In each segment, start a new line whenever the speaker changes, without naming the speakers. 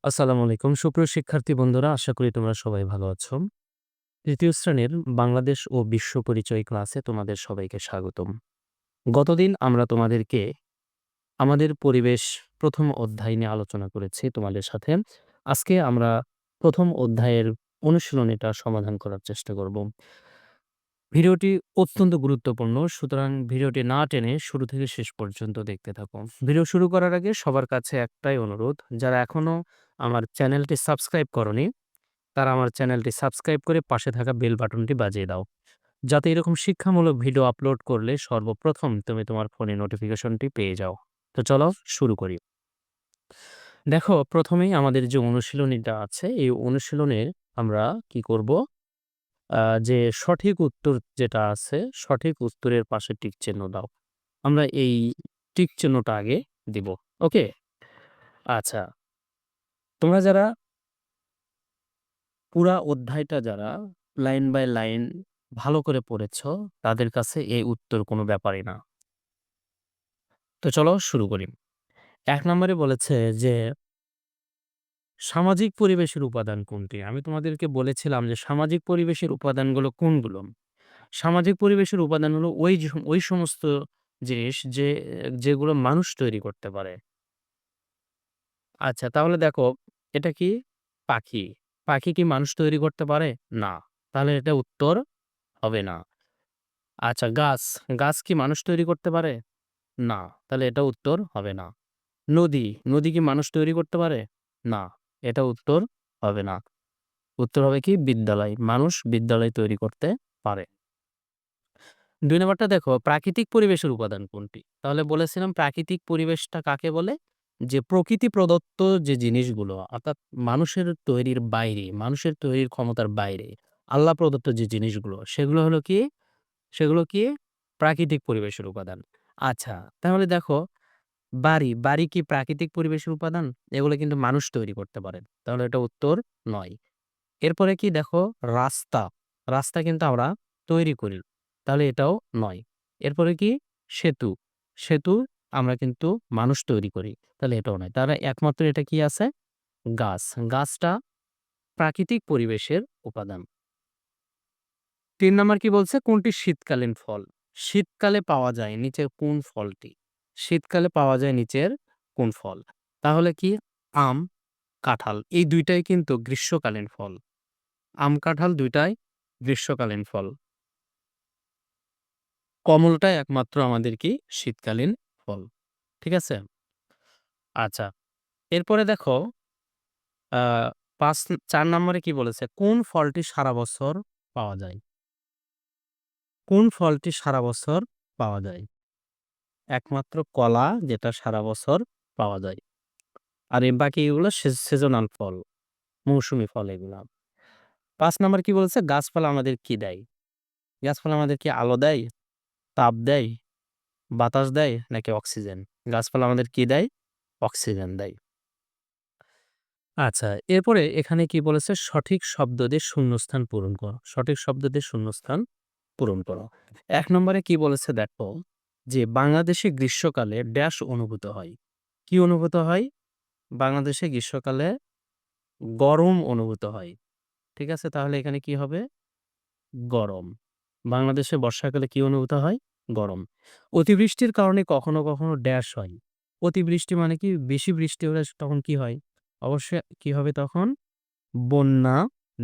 আসসালামু আলাইকুম। সুপ্রিয় শিক্ষার্থী বন্ধুরা, আশা করি তোমরা সবাই ভালো আছো। ৩য় শ্রেণীর বাংলাদেশ ও বিশ্ব পরিচয় ক্লাসে তোমাদের সবাইকে স্বাগতম। গতদিন আমরা তোমাদেরকে আমাদের পরিবেশ ১ম অধ্যায় নিয়ে আলোচনা করেছি তোমাদের সাথে। আজকে আমরা ১ম অধ্যায়ের অনুশীলনীটা সমাধান করার চেষ্টা করব। ভিডিওটি অত্যন্ত গুরুত্বপূর্ণ, সুতরাং ভিডিওটি না টেনে শুরু থেকে শেষ পর্যন্ত দেখতে থাকো। ভিডিও শুরু করার আগে সবার কাছে একটাই অনুরোধ, যারা এখনো আমার চ্যানেলটি সাবস্ক্রাইব করোনি তারা আমার চ্যানেলটি সাবস্ক্রাইব করে পাশে থাকা বেল বাটনটি বাজিয়ে দাও, যাতে এরকম শিক্ষামূলক ভিডিও আপলোড করলে সর্বপ্রথম তুমি তোমার ফোনে নোটিফিকেশনটি পেয়ে যাও। তো চলো শুরু করি। দেখো, প্রথমেই আমাদের যে অনুশীলনীটা আছে এই অনুশীলনের আমরা কি করব, যে সঠিক উত্তর যেটা আছে সঠিক উত্তরের পাশে টিক চিহ্ন দাও। আমরা এই টিক চিহ্নটা আগে দিব। ওকে, আচ্ছা, তোমরা যারা পুরা অধ্যায়টা যারা লাইন বাই লাইন ভালো করে পড়েছ, তাদের কাছে এই উত্তর কোনো ব্যাপারই না। তো চলো শুরু করি। ১ নম্বরে বলেছে যে সামাজিক পরিবেশের উপাদান কোনটি? আমি তোমাদেরকে বলেছিলাম যে সামাজিক পরিবেশের উপাদানগুলো কোনগুলো? সামাজিক পরিবেশের উপাদান হলো ওই সমস্ত জিনিস যেগুলো মানুষ তৈরি করতে পারে। আচ্ছা, তাহলে দেখো, এটা কি? পাখি। পাখি কি মানুষ তৈরি করতে পারে? না। তাহলে এটা উত্তর হবে না। আচ্ছা, গাছ। গাছ কি মানুষ তৈরি করতে পারে? না। তাহলে এটা উত্তর হবে না। নদী। নদী কি মানুষ তৈরি করতে পারে? না। এটা উত্তর হবে না। উত্তর হবে কি? বিদ্যালয়। মানুষ বিদ্যালয় তৈরি করতে পারে। ২ নাম্বারটা দেখো, প্রাকৃতিক পরিবেশের উপাদান কোনটি? তাহলে বলেছিলাম প্রাকৃতিক পরিবেশটা কাকে বলে? যে প্রকৃতি প্রদত্ত যে জিনিসগুলো, অর্থাৎ মানুষের তৈরির বাইরে, মানুষের তৈরির ক্ষমতার বাইরে আল্লাহ প্রদত্ত যে জিনিসগুলো, সেগুলো হলো কি? সেগুলো কি? প্রাকৃতিক পরিবেশের উপাদান। আচ্ছা, তাহলে দেখো, বাড়ি কি প্রাকৃতিক পরিবেশের উপাদান? এগুলো কিন্তু মানুষ তৈরি করতে পারে। তাহলে এটা উত্তর নয়। এরপরে কি দেখো, রাস্তা। রাস্তা কিন্তু আমরা তৈরি করি। তাহলে এটাও নয়। এরপরে কি? সেতু। সেতু আমরা কিন্তু মানুষ তৈরি করি। তাহলে এটাও নয়। তাহলে একমাত্র এটা কি আছে? গাছ। গাছটা প্রাকৃতিক পরিবেশের উপাদান। ৩ নাম্বার কি বলছে? কোনটি শীতকালীন ফল? শীতকালে পাওয়া যায় নিচের কোন ফলটি? শীতকালে পাওয়া যায় নিচের কোন ফল? তাহলে কি? আম, কাঁঠাল এই ২ টাই কিন্তু গ্রীষ্মকালীন ফল। আম, কাঁঠাল ২ টাই গ্রীষ্মকালীন ফল। কমলাটাই একমাত্র আমাদের কি? শীতকালীন ফল। ঠিক আছে? আচ্ছা, এরপরে দেখো, আ ৪ নম্বরে কি বলেছে? কোন ফলটি সারা বছর পাওয়া যায়? কোন ফলটি সারা বছর পাওয়া যায়? একমাত্র কলা, যেটা সারা বছর পাওয়া যায়। আর বাকি এগুলো সিজনাল ফল, মৌসুমী ফল এগুলা। ৫ নাম্বার কি বলেছে? গাছপালা আমাদের কি দেয়? গাছপালা আমাদের কি আলো দেয়? তাপ দেয়? বাতাস দেয়? নাকি অক্সিজেন? গাছপালা আমাদের কি দেয়? অক্সিজেন দেয়। আচ্ছা, এরপরে এখানে কি বলেছে? সঠিক শব্দ দিয়ে শূন্যস্থান পূরণ করো। সঠিক শব্দ দিয়ে শূন্যস্থান পূরণ করো। ১ নম্বরে কি বলেছে দেখো, যে বাংলাদেশে গ্রীষ্মকালে ড্যাশ অনুভূত হয়। কি অনুভূত হয়? বাংলাদেশে গ্রীষ্মকালে গরম অনুভূত হয়। ঠিক আছে? তাহলে এখানে কি হবে? গরম। বাংলাদেশে বর্ষাকালে কি অনুভূত হয়? গরম। অতিবৃষ্টির কারণে কখনো, কখনো ড্যাশ হয়। অতিবৃষ্টি মানে কি? বেশি বৃষ্টি হলে তখন কি হয়? অবশ্যই কি হবে তখন? বন্যা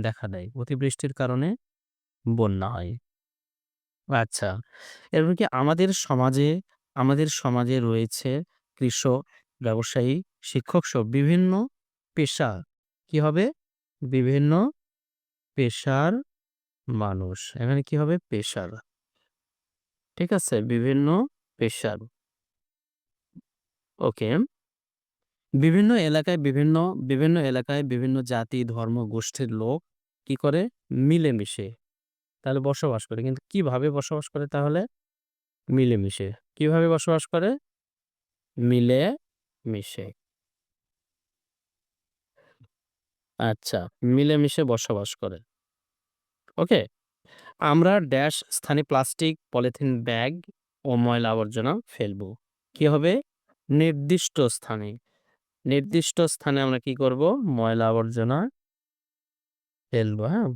দেখা দেয়। অতিবৃষ্টির কারণে বন্যা হয়। আচ্ছা, এরপর কি আমাদের সমাজে রয়েছে কৃষক, ব্যবসায়ী, শিক্ষকসহ বিভিন্ন পেশা। কি হবে? বিভিন্ন পেশার মানুষ। এখানে কি হবে? পেশার। ঠিক আছে? বিভিন্ন পেশার। ওকে। বিভিন্ন এলাকায় বিভিন্ন জাতি, ধর্ম, গোষ্ঠীর লোক কি করে? মিলেমিশে তাহলে বসবাস করে। কিন্তু কিভাবে বসবাস করে তাহলে? মিলেমিশে। কিভাবে বসবাস করে? মিলেমিশে। আচ্ছা, মিলেমিশে বসবাস করে। ওকে? আমরা ড্যাশ স্থানে প্লাস্টিক, পলিথিন ব্যাগ ও ময়লা আবর্জনা ফেলবো। কি হবে? নির্দিষ্ট স্থানে। নির্দিষ্ট স্থানে আমরা কি করব? ময়লা আবর্জনা ফেলবো, হ্যাঁ?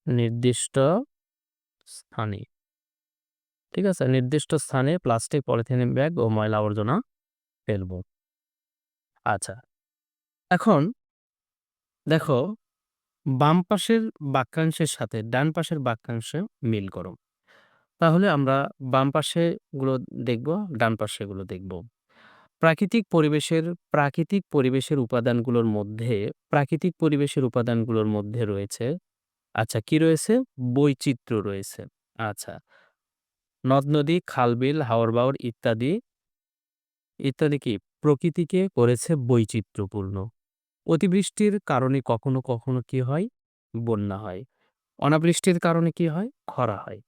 নির্দিষ্ট স্থানে। ঠিক আছে? নির্দিষ্ট স্থানে প্লাস্টিক, পলিথিন ব্যাগ ও ময়লা আবর্জনা ফেলবো। আচ্ছা। এখন দেখো বাম পাশের বাক্যাংশের সাথে ডান পাশের বাক্যাংশে মিল করো। তাহলে আমরা বাম পাশেগুলো দেখব, ডান পাশেগুলো দেখব। প্রাকৃতিক পরিবেশের প্রাকৃতিক পরিবেশের উপাদানগুলোর মধ্যে প্রাকৃতিক পরিবেশের উপাদানগুলোর মধ্যে রয়েছে আচ্ছা কি রয়েছে? বৈচিত্র্য রয়েছে। আচ্ছা। নদ-নদী, খাল-বিল, হাওর-বাওর ইত্যাদি কি প্রকৃতিকে করেছে বৈচিত্র্যপূর্ণ। অতিবৃষ্টির কারণে কখনো, কখনো কি হয়? বন্যা হয়। অনাবৃষ্টির কারণে কি হয়? খরা হয়।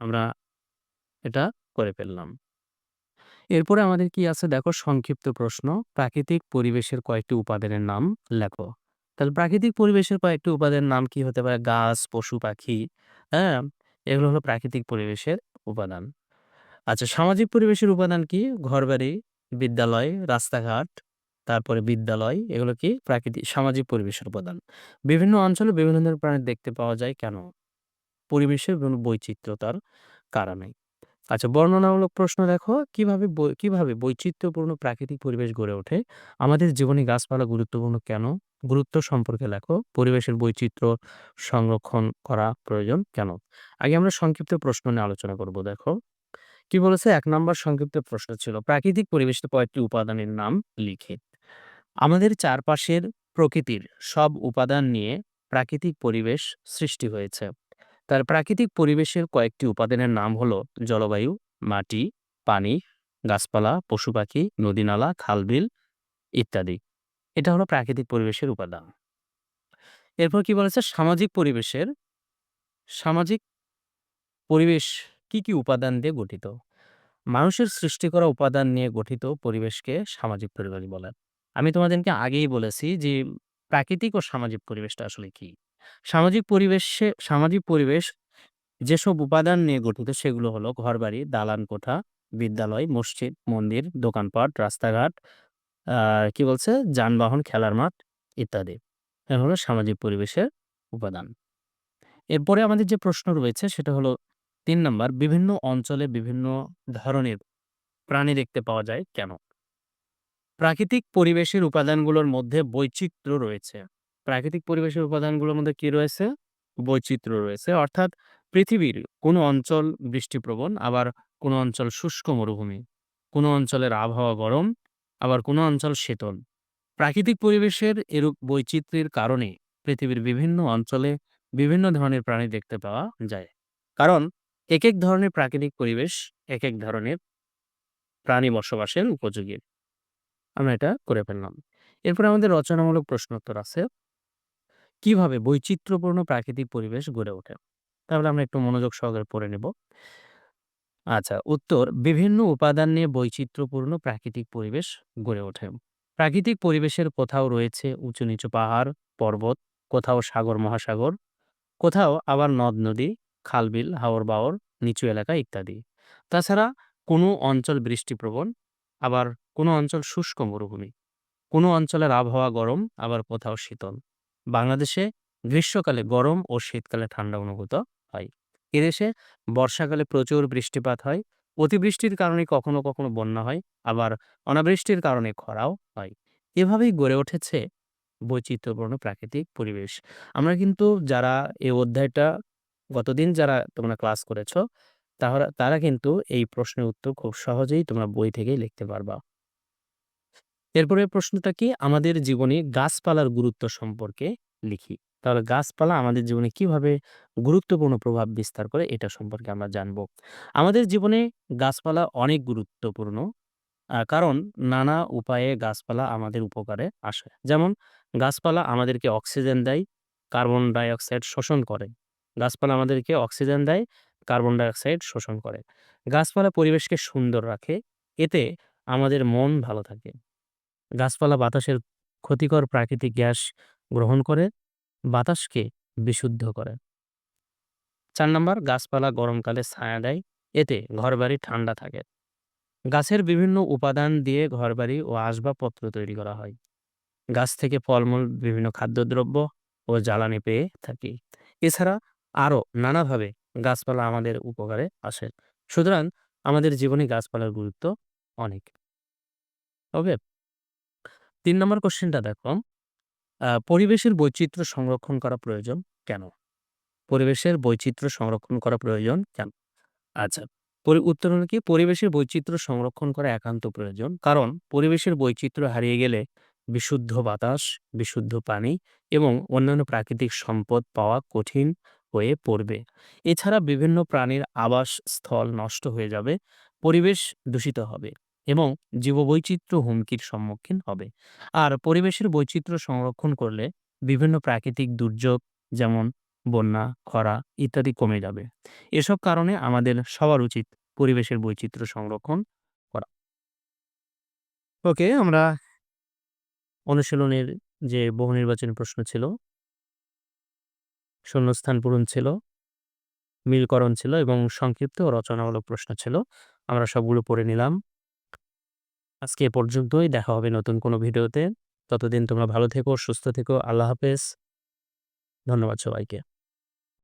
আমরা এটা করে ফেললাম। এরপরে আমাদের কি আছে দেখো সংক্ষিপ্ত প্রশ্ন। প্রাকৃতিক পরিবেশের কয়েকটি উপাদানের নাম লেখো। তাহলে প্রাকৃতিক পরিবেশের কয়েকটি উপাদানের নাম কি হতে পারে? গাছ, পশু-পাখি, হ্যাঁ? এগুলো হলো প্রাকৃতিক পরিবেশের উপাদান। আচ্ছা সামাজিক পরিবেশের উপাদান কি? ঘরবাড়ি, বিদ্যালয়, রাস্তাঘাট, তারপরে বিদ্যালয় এগুলো কি? সামাজিক পরিবেশের উপাদান। বিভিন্ন অঞ্চলে বিভিন্ন ধরনের প্রাণী দেখতে পাওয়া যায় কেন? পরিবেশের বিভিন্ন বৈচিত্র্যতার কারণে। আচ্ছা বর্ণনামূলক প্রশ্ন দেখো কিভাবে বৈচিত্র্যপূর্ণ প্রাকৃতিক পরিবেশ গড়ে ওঠে? আমাদের জীবনে গাছপালা গুরুত্বপূর্ণ কেন? গুরুত্ব সম্পর্কে লেখো। পরিবেশের বৈচিত্র্য সংরক্ষণ করা প্রয়োজন কেন? আগে আমরা সংক্ষিপ্ত প্রশ্ন নিয়ে আলোচনা করব দেখো। কি বলেছে? ১ নাম্বার সংক্ষিপ্ত প্রশ্ন ছিল, প্রাকৃতিক পরিবেশের কয়েকটি উপাদানের নাম লিখে। আমাদের চারপাশের প্রকৃতির সব উপাদান নিয়ে প্রাকৃতিক পরিবেশ সৃষ্টি হয়েছে। তার প্রাকৃতিক পরিবেশের কয়েকটি উপাদানের নাম হলো জলবায়ু, মাটি, পানি, গাছপালা, পশু-পাখি, নদী-নালা, খাল-বিল ইত্যাদি। এটা হলো প্রাকৃতিক পরিবেশের উপাদান। এরপর কি বলেছে? সামাজিক পরিবেশ কি উপাদান দিয়ে গঠিত? মানুষের সৃষ্টি করা উপাদান নিয়ে গঠিত পরিবেশকে সামাজিক পরিবেশ বলে। আমি তোমাদেরকে আগেই বলেছি যে প্রাকৃতিক ও সামাজিক পরিবেশটা আসলে কি? সামাজিক পরিবেশ যেসব উপাদান নিয়ে গঠিত সেগুলো হলো ঘরবাড়ি, দালান কোঠা, বিদ্যালয়, মসজিদ, মন্দির, দোকানপাট, রাস্তাঘাট, আ কি বলছে? যানবাহন, খেলার মাঠ ইত্যাদি। এগুলো হলো সামাজিক পরিবেশের উপাদান। এরপরে আমাদের যে প্রশ্ন রয়েছে সেটা হলো ৩ নাম্বার বিভিন্ন অঞ্চলে বিভিন্ন ধরনের প্রাণী দেখতে পাওয়া যায় কেন? প্রাকৃতিক পরিবেশের উপাদানগুলোর মধ্যে বৈচিত্র্য রয়েছে। প্রাকৃতিক পরিবেশের উপাদানগুলোর মধ্যে কি রয়েছে? বৈচিত্র্য রয়েছে। অর্থাৎ পৃথিবীর কোনো অঞ্চল বৃষ্টিপ্রবণ, আবার কোনো অঞ্চল শুষ্ক মরুভূমি। কোনো অঞ্চলের আবহাওয়া গরম, আবার কোনো অঞ্চল শীতল। প্রাকৃতিক পরিবেশের এরূপ বৈচিত্র্যের কারণে পৃথিবীর বিভিন্ন অঞ্চলে বিভিন্ন ধরনের প্রাণী দেখতে পাওয়া যায়। কারণ একেক ধরনের প্রাকৃতিক পরিবেশ একেক ধরনের প্রাণী বসবাসের উপযোগী। আমরা এটা করে ফেললাম। এরপরে আমাদের রচনামূলক প্রশ্নোত্তর আছে। কিভাবে বৈচিত্র্যপূর্ণ প্রাকৃতিক পরিবেশ গড়ে ওঠে? তাহলে আমরা একটু মনোযোগ সহকারে পড়ে নেব। আচ্ছা, উত্তর বিভিন্ন উপাদান নিয়ে বৈচিত্র্যপূর্ণ প্রাকৃতিক পরিবেশ গড়ে ওঠে। প্রাকৃতিক পরিবেশের কোথাও রয়েছে উঁচু-নিচু পাহাড়, পর্বত, কোথাও সাগর মহাসাগর, কোথাও আবার নদ-নদী, খাল-বিল, হাওর-বাওর, নিচু এলাকা ইত্যাদি। তাছাড়া কোনো অঞ্চল বৃষ্টিপ্রবণ, আবার কোনো অঞ্চল শুষ্ক মরুভূমি। কোনো অঞ্চলের আবহাওয়া গরম আবার কোথাও শীতল। বাংলাদেশে গ্রীষ্মকালে গরম ও শীতকালে ঠান্ডা অনুভূত হয়। এদেশে বর্ষাকালে প্রচুর বৃষ্টিপাত হয়। অতিবৃষ্টির কারণে কখনো কখনো বন্যা হয়, আবার অনাবৃষ্টির কারণে খরাও হয়। এভাবেই গড়ে উঠেছে বৈচিত্র্যপূর্ণ প্রাকৃতিক পরিবেশ। আমরা কিন্তু যারা এই অধ্যায়টা গতদিন যারা তোমরা ক্লাস করেছ, তারা কিন্তু এই প্রশ্নের উত্তর খুব সহজেই তোমরা বই থেকেই লিখতে পারবা। এরপরের প্রশ্নটা কি? আমাদের জীবনে গাছপালার গুরুত্ব সম্পর্কে লিখি। তাহলে গাছপালা আমাদের জীবনে কিভাবে গুরুত্বপূর্ণ প্রভাব বিস্তার করে এটা সম্পর্কে আমরা জানব। আমাদের জীবনে গাছপালা অনেক গুরুত্বপূর্ণ। কারণ নানা উপায়ে গাছপালা আমাদের উপকারে আসে। যেমন গাছপালা আমাদেরকে অক্সিজেন দেয়, কার্বন ডাই অক্সাইড শোষণ করে। গাছপালা আমাদেরকে অক্সিজেন দেয়, কার্বন ডাই অক্সাইড শোষণ করে। গাছপালা পরিবেশকে সুন্দর রাখে। এতে আমাদের মন ভালো থাকে। গাছপালা বাতাসের ক্ষতিকর প্রাকৃতিক গ্যাস গ্রহণ করে বাতাসকে বিশুদ্ধ করে। ৪ নাম্বার গাছপালা গরমকালে ছায়া দেয়। এতে ঘরবাড়ি ঠান্ডা থাকে। গাছের বিভিন্ন উপাদান দিয়ে ঘরবাড়ি ও আসবাবপত্র তৈরি করা হয়। গাছ থেকে ফলমূল, বিভিন্ন খাদ্যদ্রব্য ও জ্বালানি পেয়ে থাকি। এছাড়া আরো নানাভাবে গাছপালা আমাদের উপকারে আসে। সুতরাং আমাদের জীবনে গাছপালার গুরুত্ব অনেক। ওকে? ৩ নম্বর কোয়েশ্চেনটা দেখো। পরিবেশের বৈচিত্র্য সংরক্ষণ করা প্রয়োজন কেন? পরিবেশের বৈচিত্র্য সংরক্ষণ করা প্রয়োজন কেন? আচ্ছা। উত্তর হলো কি, পরিবেশের বৈচিত্র্য সংরক্ষণ করা একান্ত প্রয়োজন। কারণ পরিবেশের বৈচিত্র্য হারিয়ে গেলে বিশুদ্ধ বাতাস, বিশুদ্ধ পানি এবং অন্যান্য প্রাকৃতিক সম্পদ পাওয়া কঠিন হয়ে পড়বে। এছাড়া বিভিন্ন প্রাণীর আবাসস্থল নষ্ট হয়ে যাবে, পরিবেশ দূষিত হবে এবং জীববৈচিত্র্য হুমকির সম্মুখীন হবে। আর পরিবেশের বৈচিত্র্য সংরক্ষণ করলে বিভিন্ন প্রাকৃতিক দুর্যোগ, যেমন বন্যা, খরা ইত্যাদি কমে যাবে। এসব কারণে আমাদের সবার উচিত পরিবেশের বৈচিত্র্য সংরক্ষণ করা। ওকে, আমরা অনুশীলনের যে বহু নির্বাচনী প্রশ্ন ছিল, শূন্যস্থান পূরণ ছিল, মিলকরণ ছিল এবং সংক্ষিপ্ত ও রচনামূলক প্রশ্ন ছিল। আমরা সবগুলো পড়ে নিলাম। আজকে এ পর্যন্তই। দেখা হবে নতুন কোনো ভিডিওতে। ততদিন তোমরা ভালো থেকো, সুস্থ থেকো। আল্লাহ হাফেজ। ধন্যবাদ সবাইকে।